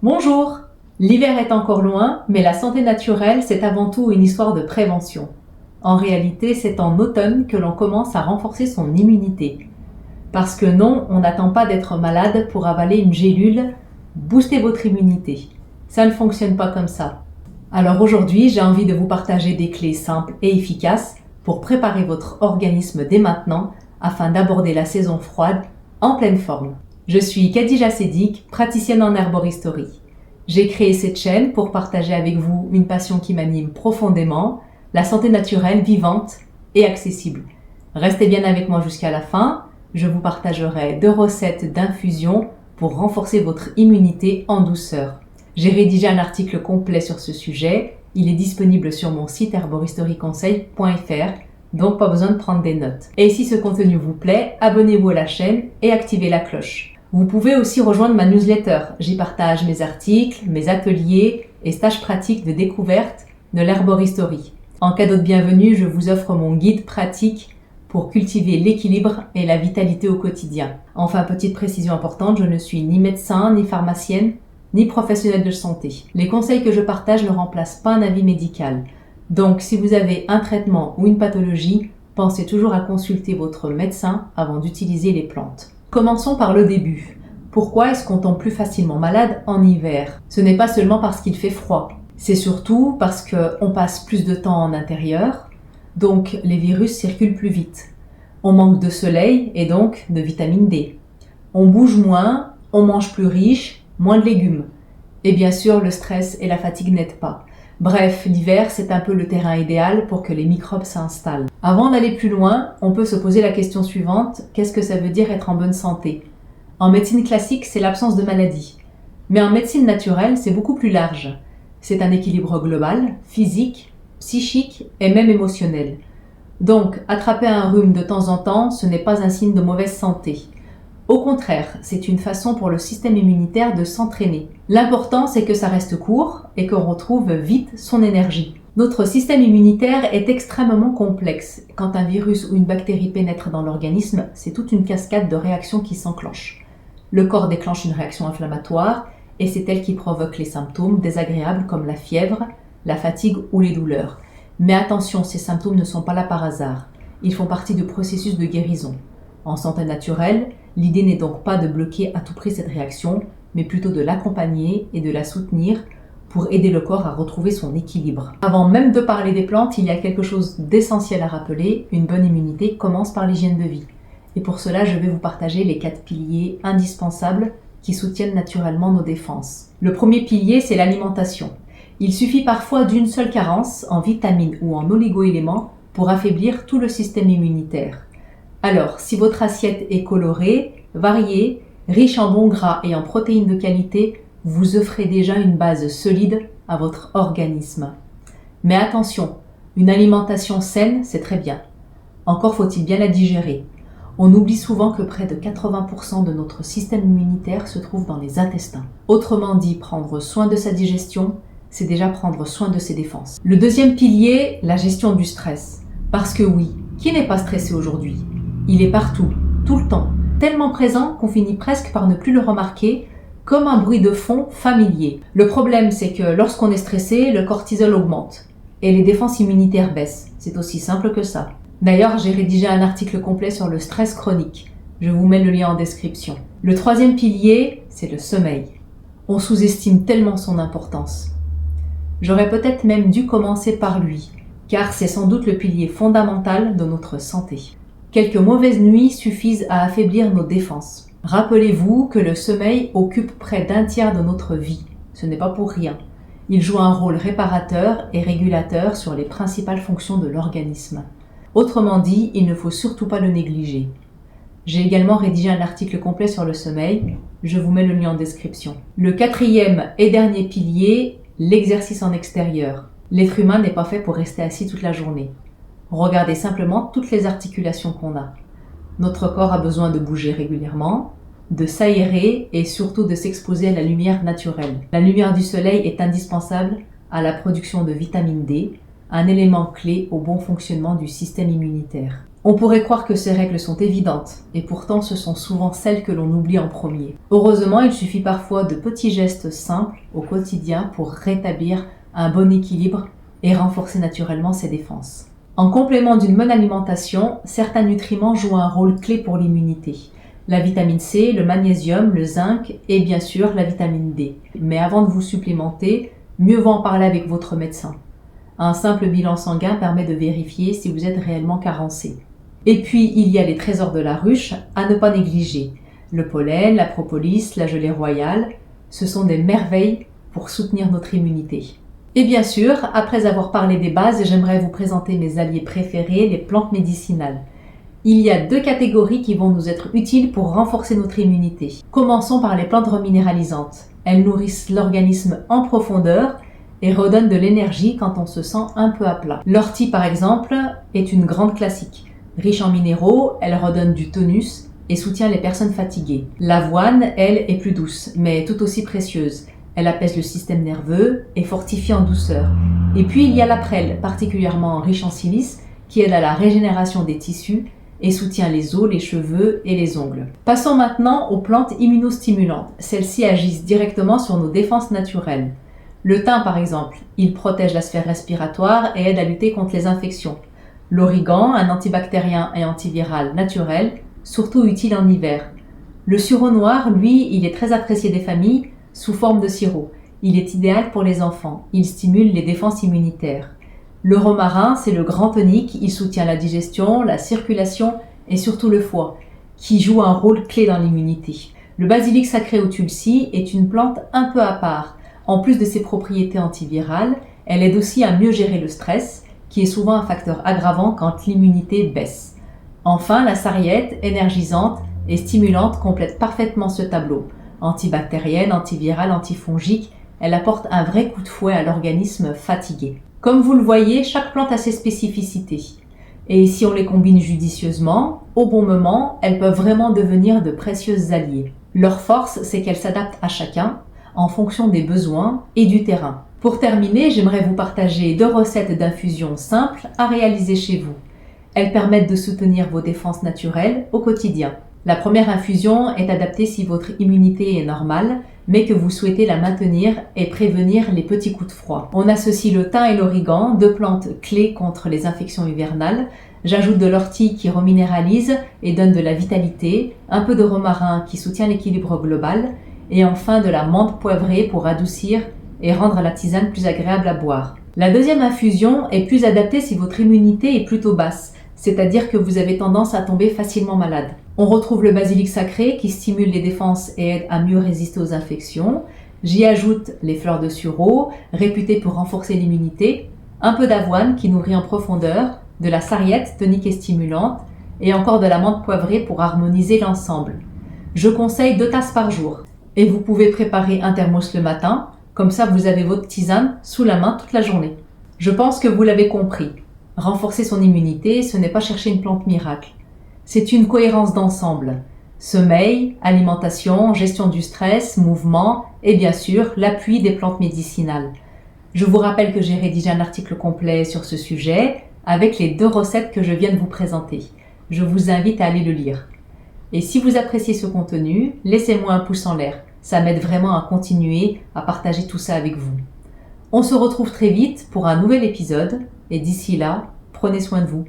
Bonjour! L'hiver est encore loin, mais la santé naturelle, c'est avant tout une histoire de prévention. En réalité, c'est en automne que l'on commence à renforcer son immunité. Parce que non, on n'attend pas d'être malade pour avaler une gélule, booster votre immunité. Ça ne fonctionne pas comme ça. Alors aujourd'hui, j'ai envie de vous partager des clés simples et efficaces pour préparer votre organisme dès maintenant afin d'aborder la saison froide en pleine forme. Je suis Khadija Sedik, praticienne en herboristerie. J'ai créé cette chaîne pour partager avec vous une passion qui m'anime profondément, la santé naturelle vivante et accessible. Restez bien avec moi jusqu'à la fin, je vous partagerai 2 recettes d'infusion pour renforcer votre immunité en douceur. J'ai rédigé un article complet sur ce sujet, il est disponible sur mon site herboristerieconseil.fr, donc pas besoin de prendre des notes. Et si ce contenu vous plaît, abonnez-vous à la chaîne et activez la cloche. Vous pouvez aussi rejoindre ma newsletter. J'y partage mes articles, mes ateliers et stages pratiques de découverte de l'herboristerie. En cadeau de bienvenue, je vous offre mon guide pratique pour cultiver l'équilibre et la vitalité au quotidien. Enfin, petite précision importante, je ne suis ni médecin, ni pharmacienne, ni professionnelle de santé. Les conseils que je partage ne remplacent pas un avis médical. Donc, si vous avez un traitement ou une pathologie, pensez toujours à consulter votre médecin avant d'utiliser les plantes. Commençons par le début. Pourquoi est-ce qu'on tombe plus facilement malade en hiver? Ce n'est pas seulement parce qu'il fait froid. C'est surtout parce qu'on passe plus de temps en intérieur, donc les virus circulent plus vite. On manque de soleil et donc de vitamine D. On bouge moins, on mange plus riche, moins de légumes. Et bien sûr, le stress et la fatigue n'aident pas. Bref, l'hiver, c'est un peu le terrain idéal pour que les microbes s'installent. Avant d'aller plus loin, on peut se poser la question suivante, qu'est-ce que ça veut dire être en bonne santé? En médecine classique, c'est l'absence de maladie. Mais en médecine naturelle, c'est beaucoup plus large. C'est un équilibre global, physique, psychique et même émotionnel. Donc, attraper un rhume de temps en temps, ce n'est pas un signe de mauvaise santé. Au contraire, c'est une façon pour le système immunitaire de s'entraîner. L'important, c'est que ça reste court et qu'on retrouve vite son énergie. Notre système immunitaire est extrêmement complexe. Quand un virus ou une bactérie pénètre dans l'organisme, c'est toute une cascade de réactions qui s'enclenchent. Le corps déclenche une réaction inflammatoire et c'est elle qui provoque les symptômes désagréables comme la fièvre, la fatigue ou les douleurs. Mais attention, ces symptômes ne sont pas là par hasard. Ils font partie du processus de guérison. En santé naturelle, l'idée n'est donc pas de bloquer à tout prix cette réaction, mais plutôt de l'accompagner et de la soutenir pour aider le corps à retrouver son équilibre. Avant même de parler des plantes, il y a quelque chose d'essentiel à rappeler, une bonne immunité commence par l'hygiène de vie. Et pour cela, je vais vous partager les 4 piliers indispensables qui soutiennent naturellement nos défenses. Le premier pilier, c'est l'alimentation. Il suffit parfois d'une seule carence en vitamines ou en oligo-éléments pour affaiblir tout le système immunitaire. Alors, si votre assiette est colorée, variée, riche en bons gras et en protéines de qualité, vous offrez déjà une base solide à votre organisme. Mais attention, une alimentation saine, c'est très bien. Encore faut-il bien la digérer. On oublie souvent que près de 80% de notre système immunitaire se trouve dans les intestins. Autrement dit, prendre soin de sa digestion, c'est déjà prendre soin de ses défenses. Le deuxième pilier, la gestion du stress. Parce que oui, qui n'est pas stressé aujourd'hui? Il est partout, tout le temps, tellement présent qu'on finit presque par ne plus le remarquer, comme un bruit de fond familier. Le problème, c'est que lorsqu'on est stressé, le cortisol augmente et les défenses immunitaires baissent. C'est aussi simple que ça. D'ailleurs, j'ai rédigé un article complet sur le stress chronique. Je vous mets le lien en description. Le troisième pilier, c'est le sommeil. On sous-estime tellement son importance. J'aurais peut-être même dû commencer par lui, car c'est sans doute le pilier fondamental de notre santé. Quelques mauvaises nuits suffisent à affaiblir nos défenses. Rappelez-vous que le sommeil occupe près d'un tiers de notre vie. Ce n'est pas pour rien. Il joue un rôle réparateur et régulateur sur les principales fonctions de l'organisme. Autrement dit, il ne faut surtout pas le négliger. J'ai également rédigé un article complet sur le sommeil. Je vous mets le lien en description. Le quatrième et dernier pilier, l'exercice en extérieur. L'être humain n'est pas fait pour rester assis toute la journée. Regardez simplement toutes les articulations qu'on a. Notre corps a besoin de bouger régulièrement, de s'aérer et surtout de s'exposer à la lumière naturelle. La lumière du soleil est indispensable à la production de vitamine D, un élément clé au bon fonctionnement du système immunitaire. On pourrait croire que ces règles sont évidentes, et pourtant ce sont souvent celles que l'on oublie en premier. Heureusement, il suffit parfois de petits gestes simples au quotidien pour rétablir un bon équilibre et renforcer naturellement ses défenses. En complément d'une bonne alimentation, certains nutriments jouent un rôle clé pour l'immunité. La vitamine C, le magnésium, le zinc et bien sûr la vitamine D. Mais avant de vous supplémenter, mieux vaut en parler avec votre médecin. Un simple bilan sanguin permet de vérifier si vous êtes réellement carencé. Et puis, il y a les trésors de la ruche à ne pas négliger. Le pollen, la propolis, la gelée royale, ce sont des merveilles pour soutenir notre immunité. Et bien sûr, après avoir parlé des bases, j'aimerais vous présenter mes alliés préférés, les plantes médicinales. Il y a 2 catégories qui vont nous être utiles pour renforcer notre immunité. Commençons par les plantes reminéralisantes. Elles nourrissent l'organisme en profondeur et redonnent de l'énergie quand on se sent un peu à plat. L'ortie, par exemple, est une grande classique. Riche en minéraux, elle redonne du tonus et soutient les personnes fatiguées. L'avoine, elle, est plus douce, mais tout aussi précieuse. Elle apaise le système nerveux et fortifie en douceur. Et puis il y a la prêle, particulièrement riche en silice, qui aide à la régénération des tissus et soutient les os, les cheveux et les ongles. Passons maintenant aux plantes immunostimulantes. Celles-ci agissent directement sur nos défenses naturelles. Le thym, par exemple, il protège la sphère respiratoire et aide à lutter contre les infections. L'origan, un antibactérien et antiviral naturel, surtout utile en hiver. Le sureau noir, lui, il est très apprécié des familles sous forme de sirop. Il est idéal pour les enfants. Il stimule les défenses immunitaires. Le romarin, c'est le grand tonique. Il soutient la digestion, la circulation et surtout le foie, qui joue un rôle clé dans l'immunité. Le basilic sacré ou tulsi est une plante un peu à part. En plus de ses propriétés antivirales, elle aide aussi à mieux gérer le stress, qui est souvent un facteur aggravant quand l'immunité baisse. Enfin, la sarriette, énergisante et stimulante, complète parfaitement ce tableau. Antibactérienne, antivirale, antifongique, elle apporte un vrai coup de fouet à l'organisme fatigué. Comme vous le voyez, chaque plante a ses spécificités. Et si on les combine judicieusement, au bon moment, elles peuvent vraiment devenir de précieuses alliées. Leur force, c'est qu'elles s'adaptent à chacun, en fonction des besoins et du terrain. Pour terminer, j'aimerais vous partager 2 recettes d'infusion simples à réaliser chez vous. Elles permettent de soutenir vos défenses naturelles au quotidien. La première infusion est adaptée si votre immunité est normale, mais que vous souhaitez la maintenir et prévenir les petits coups de froid. On associe le thym et l'origan, 2 plantes clés contre les infections hivernales. J'ajoute de l'ortie qui reminéralise et donne de la vitalité, un peu de romarin qui soutient l'équilibre global, et enfin de la menthe poivrée pour adoucir et rendre la tisane plus agréable à boire. La deuxième infusion est plus adaptée si votre immunité est plutôt basse, c'est-à-dire que vous avez tendance à tomber facilement malade. On retrouve le basilic sacré qui stimule les défenses et aide à mieux résister aux infections. J'y ajoute les fleurs de sureau, réputées pour renforcer l'immunité, un peu d'avoine qui nourrit en profondeur, de la sarriette tonique et stimulante, et encore de la menthe poivrée pour harmoniser l'ensemble. Je conseille 2 tasses par jour. Et vous pouvez préparer un thermos le matin, comme ça vous avez votre tisane sous la main toute la journée. Je pense que vous l'avez compris. Renforcer son immunité, ce n'est pas chercher une plante miracle. C'est une cohérence d'ensemble. Sommeil, alimentation, gestion du stress, mouvement et bien sûr l'appui des plantes médicinales. Je vous rappelle que j'ai rédigé un article complet sur ce sujet avec les 2 recettes que je viens de vous présenter. Je vous invite à aller le lire. Et si vous appréciez ce contenu, laissez-moi un pouce en l'air. Ça m'aide vraiment à continuer à partager tout ça avec vous. On se retrouve très vite pour un nouvel épisode et d'ici là, prenez soin de vous.